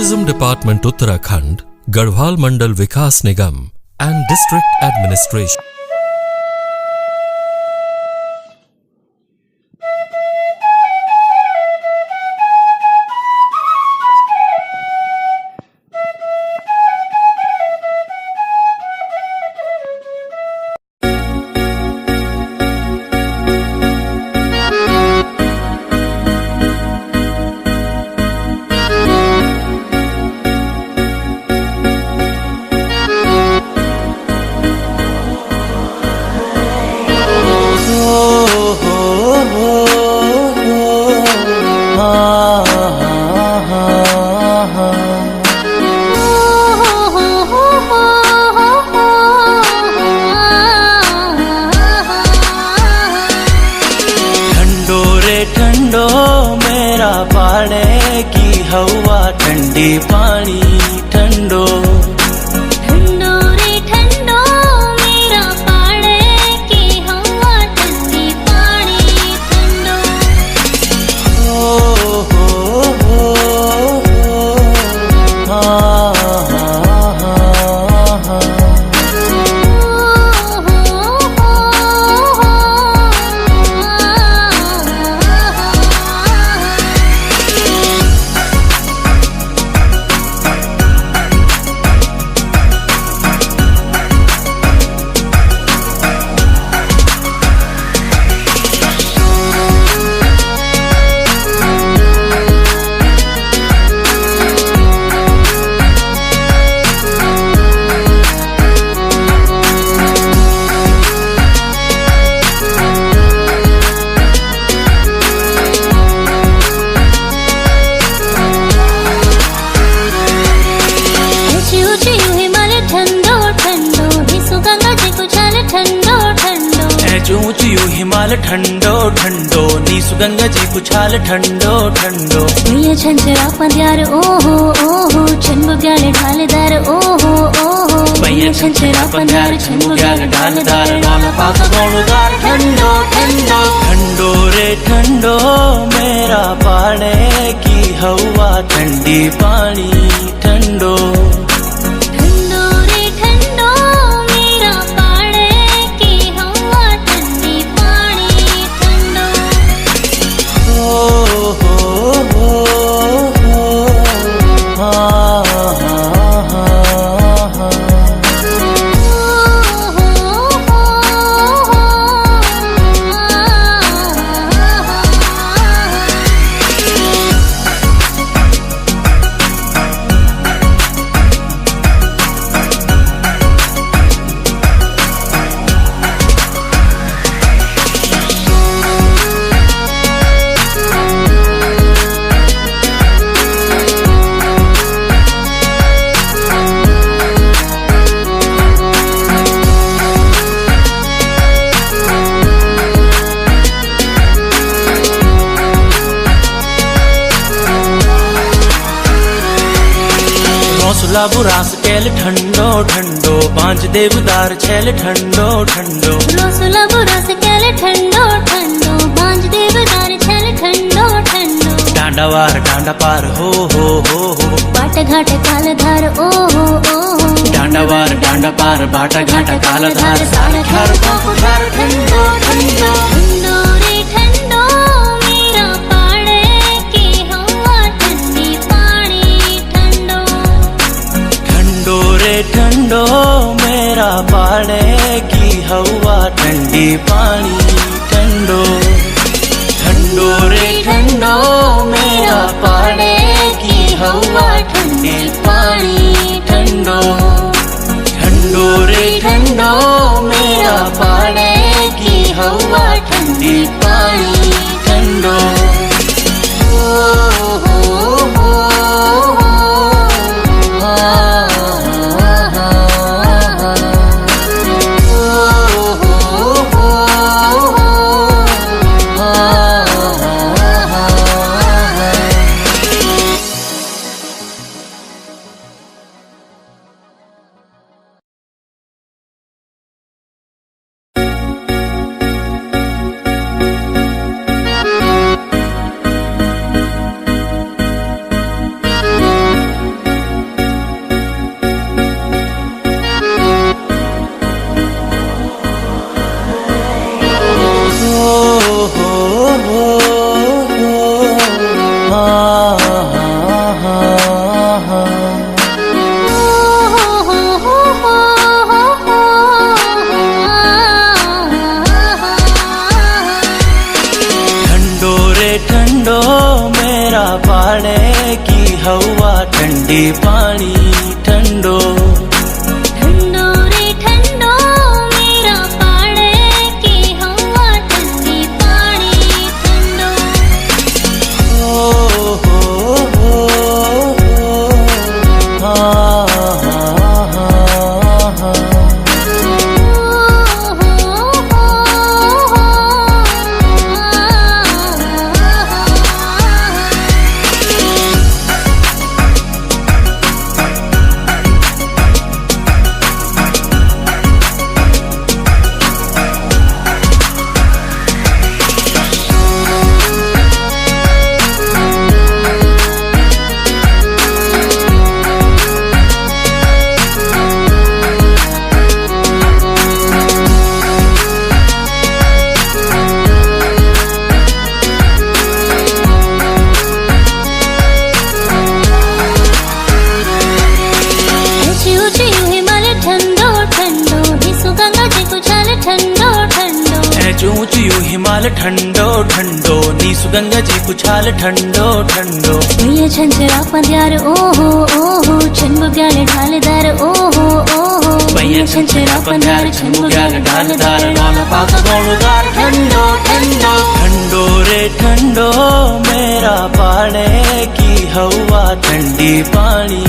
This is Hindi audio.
Tourism Department Uttarakhand, Garhwal Mandal Vikas Nigam and District Administration. ठंडो मेरा पाड़े की हवा ठंडी पानी ठंडो ठंडो रे ठंडो मेरा पाड़े की हवा ठंडी पानी ठंडो ऊंचियो हिमाल ठंडो ठंडो नीसु गंगा जी कुछाल ठंडो ठंडो ये छंचरा पंद्यार ओहो ओहो छनबुग्याल ढालदार ओहो ओहो भैया छंचरा पंद्यार छनबुग्याल ढालदार नौला पाक गौणदार ठंडो ठंडो ठंडो रे ठंडो मेरा पाड़े की हवा ठंडी पानी ठंडो बुरास कैल ठंडो ठंडो पांच देवदार छैल ठंडो ठंडो रोसला बुरास कैल ठंडो ठंडो पांच देवदार छैल ठंडो ठंडो डांडावार डांडा पार हो बाट घाट कालधार ओहो ओहो डांडावार डांडा पार बाट घाट कालधार साढ़े घर घर ठंडो ठंडो ठंडो रे ठंडो मेरा पाड़े की हवा ठंडी पानी ठंडो ठंडो रे ठंडो मेरा पाड़े की हवा ठंडी पानी ठंडो ठंडो रे ठंडो मेरा पाड़े की हवा ठंडी पानी ठंडो ठंडो रे ठंडो मेरा पाड़े की हवा ठंडी पानी ठंडो ठंडी पानी ठंडो ठंडो रे ठंडो मेरा पाड़े की हवा ठंडी पानी ठंडो हिमालय ठंडो ठंडो नीसु गंगा जी कुछाल ठंडो ठंडो भैया छंचरा पंद्यार ओहो ओहो छन्बु ग्याल ढालदार ओहो ओहो भैया छंचरा पंद्यार छन्बु ग्याल ढालदार रौला पाक गौलदार ठंडो ठंडो ठंडो रे ठंडो मेरा पाड़े की हवा ठंडी पानी